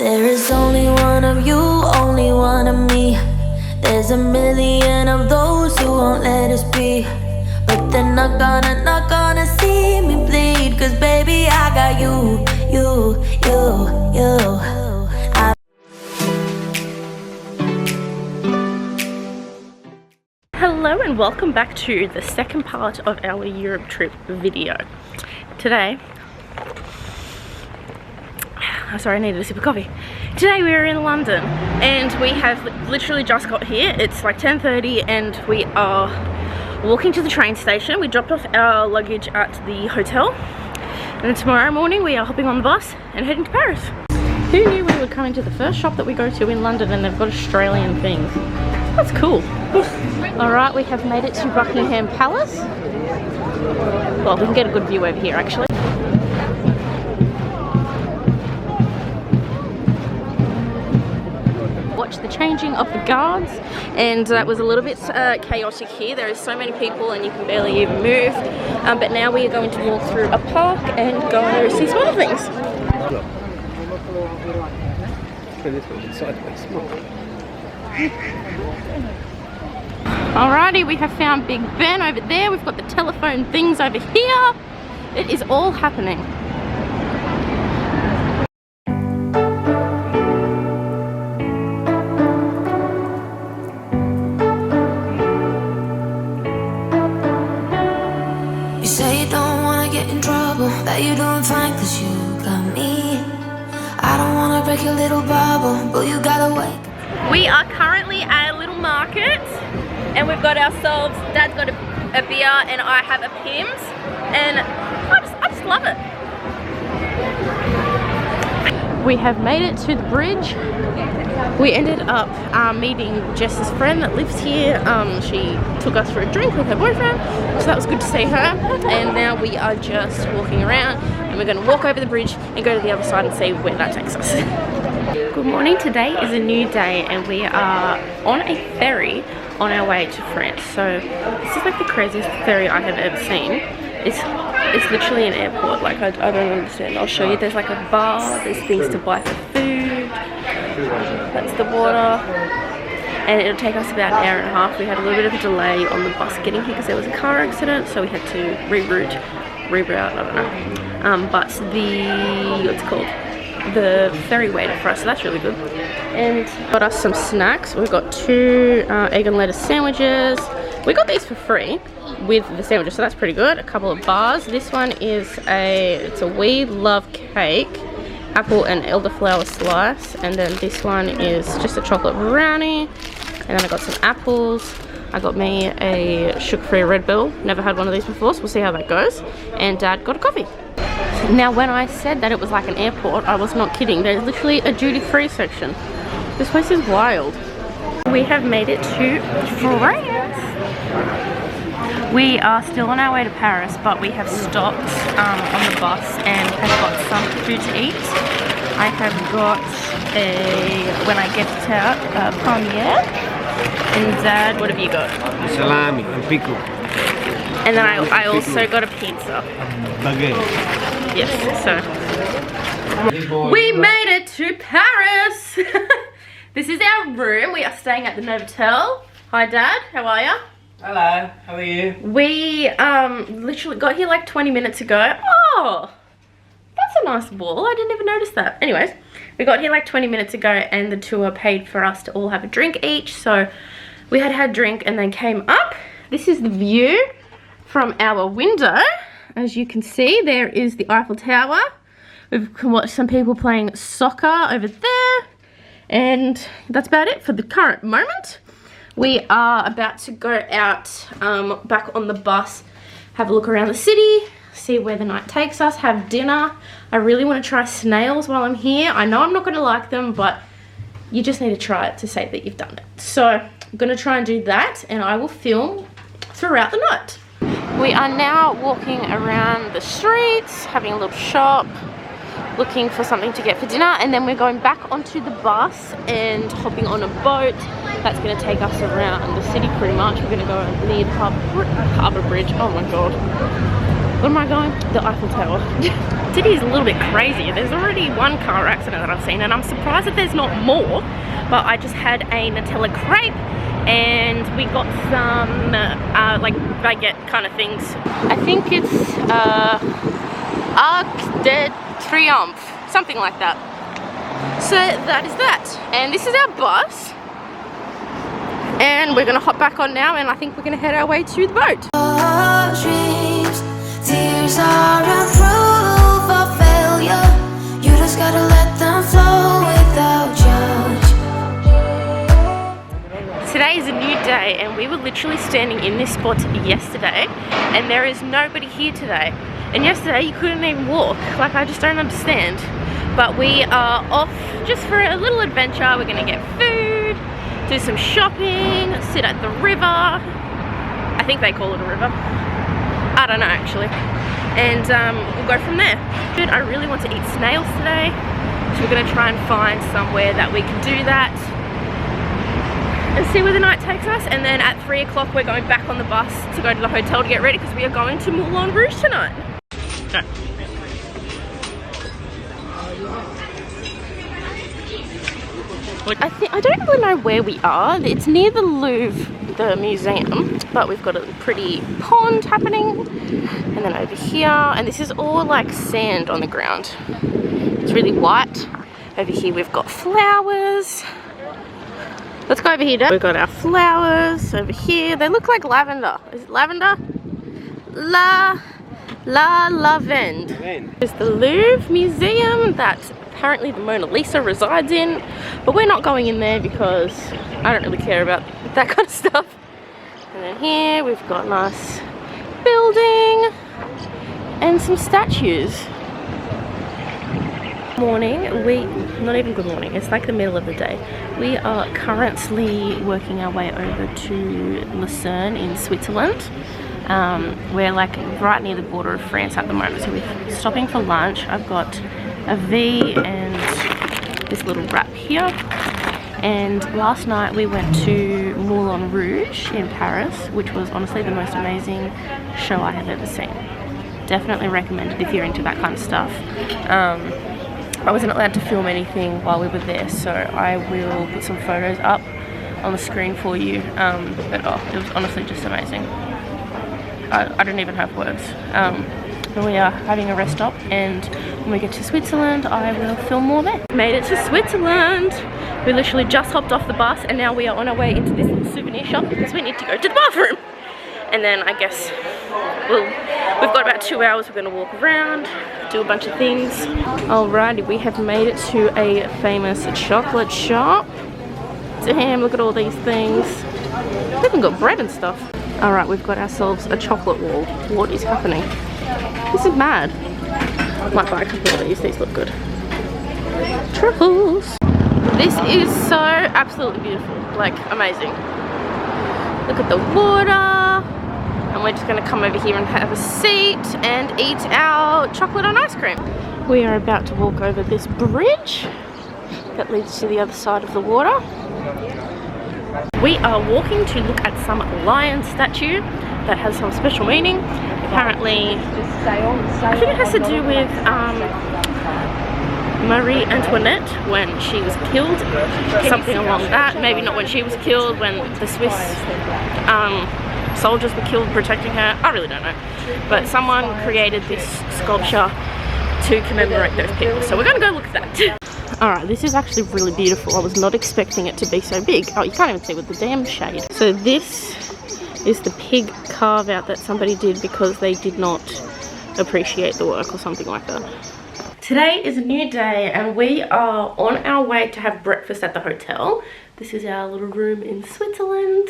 There is only one of you, only one of me. There's a million of those who won't let us be. But they're not gonna see me bleed. Cause baby, I got you. Hello and welcome back to the second part of our Europe trip video. Today, sorry, I needed a sip of coffee. Today we are in London and we have literally just got here. It's like 10:30 and we are walking to the train station. We dropped off our luggage at the hotel and then tomorrow morning we are hopping on the bus and heading to Paris. Who knew we would come into the first shop that we go to in London and they've got Australian things? That's cool. Alright, we have made it to Buckingham Palace. Well, we can get a good view over here actually. Watch the changing of the guards, and that was a little bit chaotic here. There are so many people and you can barely even move. But now we are going to walk through a park and go see some other things. Alrighty, we have found Big Ben over there. We've got the telephone things over here. It is all happening. You say you don't wanna get in trouble, that you're doing fine cause you got me. I don't wanna break your little bubble, but you gotta wake. We are currently at a little market and we've got ourselves, Dad's got a beer and I have a Pimm's, and I just love it. We have made it to the bridge. We ended up meeting Jess's friend that lives here. She took us for a drink with her boyfriend, so that was good to see her. And now we are just walking around and we're going to walk over the bridge and go to the other side and see where that takes us. Good morning, today is a new day and we are on a ferry on our way to France. So this is like the craziest ferry I have ever seen. It's literally an airport, like I don't understand. I'll show you. There's like a bar, there's things to buy for food, that's the water, and it'll take us about an hour and a half. We had a little bit of a delay on the bus getting here because there was a car accident, so we had to reroute, I don't know. But what's it called? The ferry waited for us, so that's really good. And got us some snacks. We've got 2 egg and lettuce sandwiches. We got these for free with the sandwiches, so that's pretty good. A couple of bars. This one is it's a We Love cake, apple and elderflower slice, and then this one is just a chocolate brownie. And then I got some apples. I got me a sugar-free Red Bull. Never had one of these before, so we'll see how that goes. And Dad got a coffee. Now, when I said that it was like an airport, I was not kidding. There's literally a duty-free section. This place is wild. We have made it to France. We are still on our way to Paris, but we have stopped on the bus and have got some food to eat. I have got when I get out, palmier. And Dad, what have you got? Salami and pickle. And then I also got a pizza. Baguette. Yes, so we made it to Paris. This is our room. We are staying at the Novotel. Hi Dad, how are you? Hello, how are you? We literally got here like 20 minutes ago. Oh, that's a nice wall. I didn't even notice that. Anyways, we got here like 20 minutes ago and the tour paid for us to all have a drink each. So we had a drink and then came up. This is the view from our window. As you can see, there is the Eiffel Tower. We can watch some people playing soccer over there. And that's about it for the current moment. We are about to go out back on the bus, have a look around the city, see where the night takes us, have dinner. I really want to try snails while I'm here. I know I'm not going to like them, but you just need to try it to say that you've done it. So I'm going to try and do that, and I will film throughout the night. We are now walking around the streets, having a little shop, looking for something to get for dinner, and then we're going back onto the bus and hopping on a boat that's going to take us around the city pretty much. We're going to go near the Harbour Bridge. Oh my god. What am I going? The Eiffel Tower. city is a little bit crazy. There's already one car accident that I've seen, and I'm surprised that there's not more. But I just had a Nutella crepe, and we got some like baguette kind of things. I think it's Arc de Triomphe, something like that. So that is that, and this is our bus, and we're gonna hop back on now, and I think we're gonna head our way to the boat. Dreams, tears are a proof of failure. You just gotta let them flow without judge. Today is a new day, and we were literally standing in this spot yesterday, and there is nobody here today. And yesterday you couldn't even walk. Like, I just don't understand. But we are off just for a little adventure. We're gonna get food, do some shopping, sit at the river. I think they call it a river. I don't know actually. And we'll go from there. Dude, I really want to eat snails today, so we're gonna try and find somewhere that we can do that and see where the night takes us. And then at 3 o'clock we're going back on the bus to go to the hotel to get ready, because we are going to Moulin Rouge tonight. Okay. I don't really know where we are. It's near the Louvre, the museum, but we've got a pretty pond happening, and then over here, and this is all like sand on the ground. It's really white. Over here we've got flowers. Let's go over here, Dad. We've got our flowers over here. They look like lavender. Is it lavender? Lavende. It's the Louvre Museum that apparently the Mona Lisa resides in, but we're not going in there because I don't really care about that kind of stuff. And then here we've got a nice building and some statues. Not even good morning, it's like the middle of the day. We are currently working our way over to Lucerne in Switzerland. We're like right near the border of France at the moment, so we're stopping for lunch. I've got a V and this little wrap here. And last night we went to Moulin Rouge in Paris, which was honestly the most amazing show I have ever seen. Definitely recommend it if you're into that kind of stuff. I wasn't allowed to film anything while we were there, so I will put some photos up on the screen for you. But oh, it was honestly just amazing. I don't even have words. But we are having a rest stop, and when we get to Switzerland I will film more there. Made it to Switzerland. We literally just hopped off the bus, and now we are on our way into this little souvenir shop because we need to go to the bathroom. And then I guess we've got about 2 hours. We're going to walk around, do a bunch of things. Alrighty, we have made it to a famous chocolate shop. Damn, look at all these things. We've even got bread and stuff. Alright, we've got ourselves a chocolate wall. What is happening? This is mad. Might buy a couple of these look good. Truffles. This is so absolutely beautiful, like amazing. Look at the water. And we're just gonna come over here and have a seat and eat our chocolate and ice cream. We are about to walk over this bridge that leads to the other side of the water. We are walking to look at some lion statue that has some special meaning. Apparently, I think it has to do with Marie Antoinette when she was killed, something along that. Maybe not when she was killed, when the Swiss soldiers were killed protecting her. I really don't know. But someone created this sculpture to commemorate those people. So we're going to go look at that. Alright, this is actually really beautiful. I was not expecting it to be so big. Oh, you can't even see with the damn shade. So this is the pig carve out that somebody did because they did not appreciate the work or something like that. Today is a new day and we are on our way to have breakfast at the hotel. This is our little room in Switzerland.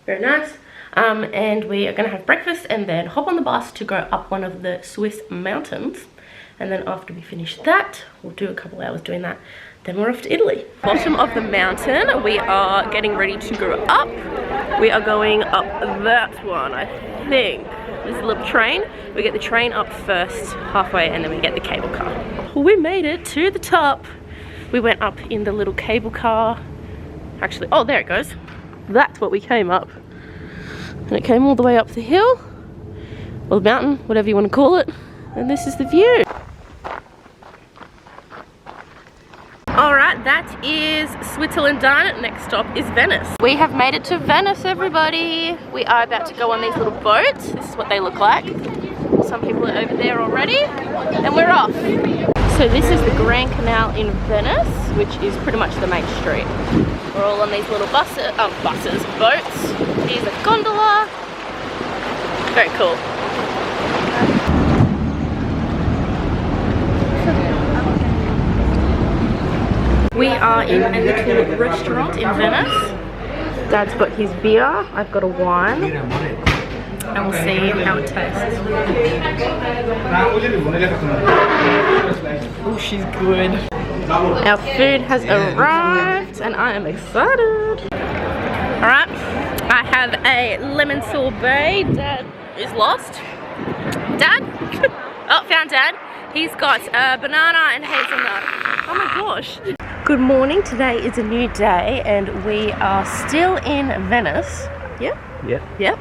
Very nice. And we are going to have breakfast and then hop on the bus to go up one of the Swiss mountains. And then after we finish that, we'll do a couple hours doing that. Then we're off to Italy. Bottom of the mountain, we are getting ready to go up. We are going up that one, I think. There's a little train. We get the train up first, halfway, and then we get the cable car. We made it to the top. We went up in the little cable car. Actually, oh, there it goes. That's what we came up. And it came all the way up the hill, or the mountain, whatever you want to call it. And this is the view. Alright, that is Switzerland done. Next stop is Venice. We have made it to Venice, everybody. We are about to go on these little boats. This is what they look like. Some people are over there already. And we're off. So this is the Grand Canal in Venice, which is pretty much the main street. We're all on these little boats. Here's a gondola. Very cool. We are in a little restaurant in Venice. Dad's got his beer, I've got a wine, and we'll see how it tastes. Oh, she's good. Our food has arrived and I am excited. Alright, I have a lemon sorbet. Dad is lost. Dad? Oh, found Dad. He's got banana and hazelnut. Oh my gosh. Good morning, today is a new day and we are still in Venice. Yeah? Yeah. Yep.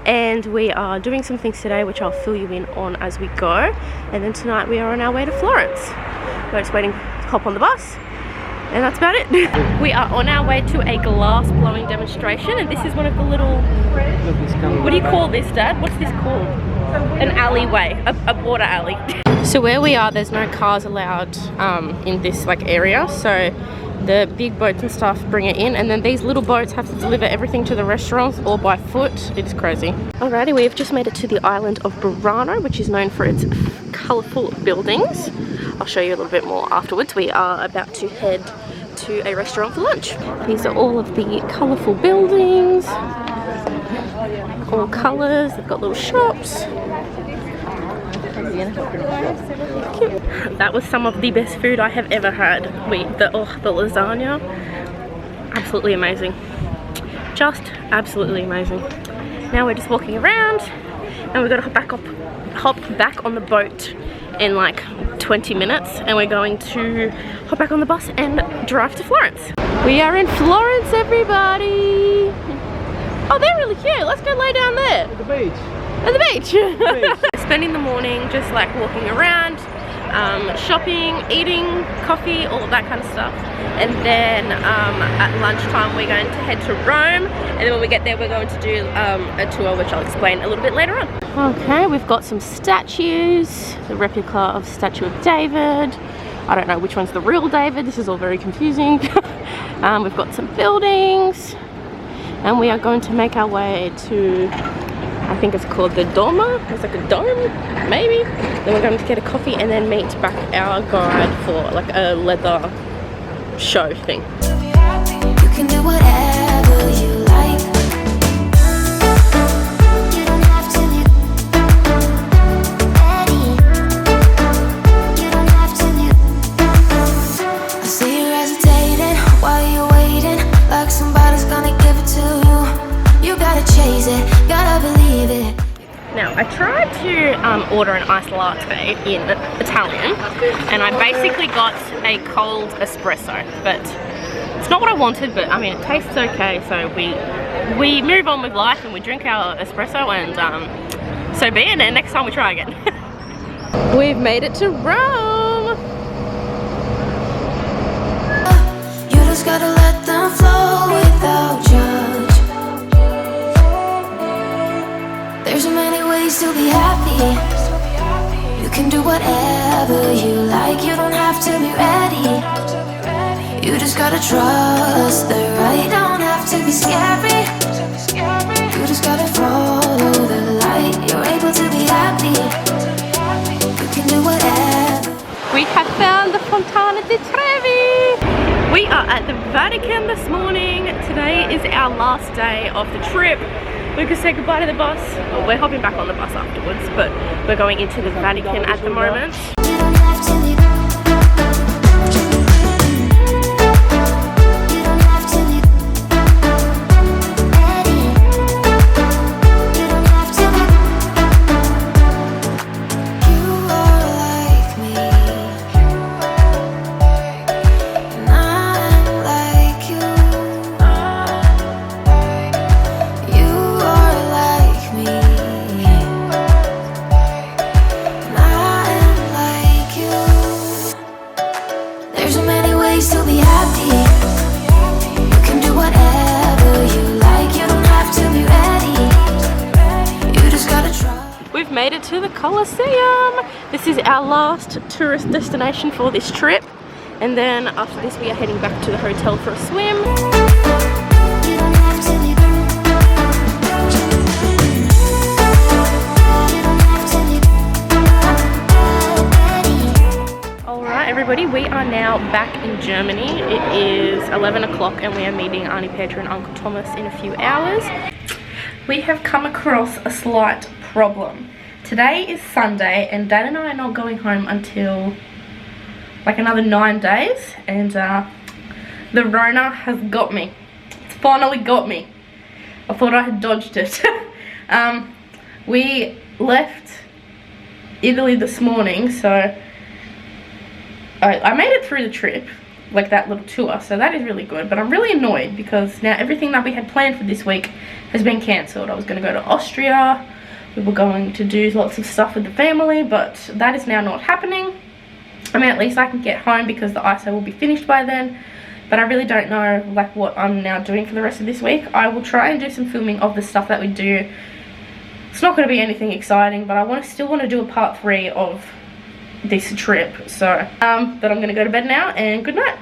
And we are doing some things today which I'll fill you in on as we go. And then tonight we are on our way to Florence. We're just waiting to hop on the bus. And that's about it. We are on our way to a glass blowing demonstration and this is one of the little... What do you call this, Dad? What's this called? An alleyway, a water alley. So where we are, there's no cars allowed in this like area, so the big boats and stuff bring it in, and then these little boats have to deliver everything to the restaurants all by foot. It's crazy. Alrighty, we've just made it to the island of Burano, which is known for its colourful buildings. I'll show you a little bit more afterwards. We are about to head to a restaurant for lunch. These are all of the colourful buildings, all colours. They've got little shops. That was some of the best food I have ever had. The lasagna, absolutely amazing. Just absolutely amazing. Now we're just walking around and we've got to hop back on the boat in like 20 minutes and we're going to hop back on the bus and drive to Florence. We are in Florence, everybody. Oh, they're really cute. Let's go lay down there. At the beach. At the beach. Spending the morning just like walking around, shopping, eating, coffee, all of that kind of stuff. And then at lunchtime we're going to head to Rome, and then when we get there we're going to do a tour which I'll explain a little bit later on. Okay, we've got some statues, the replica of Statue of David. I don't know which one's the real David, this is all very confusing. We've got some buildings, and we are going to make our way to, I think it's called the Doma. It's like a dome, maybe. Then we're going to get a coffee and then meet back our guide for like a leather show thing. You can do whatever you like. You don't have to be ready. You don't have to be. I see you hesitating while you're waiting, like somebody's gonna give it to you. You gotta chase it, gotta believe it. Now, I tried to order an iced latte in Italian, and I basically got a cold espresso, but it's not what I wanted, but I mean, it tastes okay, so we move on with life and we drink our espresso, and so be it, and next time we try again. We've made it to Rome! You just gotta let them flow without judge. There's so many ways to be happy. You can do whatever you like. You don't have to be ready. You just gotta trust the right. Don't have to be scary. You just gotta follow the light. You're able to be happy. You can do whatever. We have found the Fontana di Trevi! We are at the Vatican this morning. Today is our last day of the trip. We could say goodbye to the bus. Well, we're hopping back on the bus afterwards, but we're going into the Vatican at the moment. You don't have to be. You don't have to be ready. You don't have to be. You are like me, and I'm like you. You are like me, and I'm to be happy. You can do whatever you like. You don't have to be ready. You just gotta try. We've made it to the Colosseum. This is our last tourist destination for this trip. And then after this we are heading back to the hotel for a swim. You don't have to be. Alright everybody, we are now back in Germany. It is 11 o'clock and we are meeting Auntie Petra and Uncle Thomas in a few hours. We have come across a slight problem. Today is Sunday and Dad and I are not going home until like another 9 days, and the Rona has got me. It's finally got me. I thought I had dodged it. We left Italy this morning, so I made it through the trip, like that little tour, so that is really good. But I'm really annoyed because now everything that we had planned for this week has been cancelled. I was going to go to Austria. We were going to do lots of stuff with the family, but that is now not happening. I mean, at least I can get home because the ISO will be finished by then. But I really don't know like what I'm now doing for the rest of this week. I will try and do some filming of the stuff that we do. It's not going to be anything exciting, but I still want to do a part 3 of this trip. So, but I'm going to go to bed now, and good night.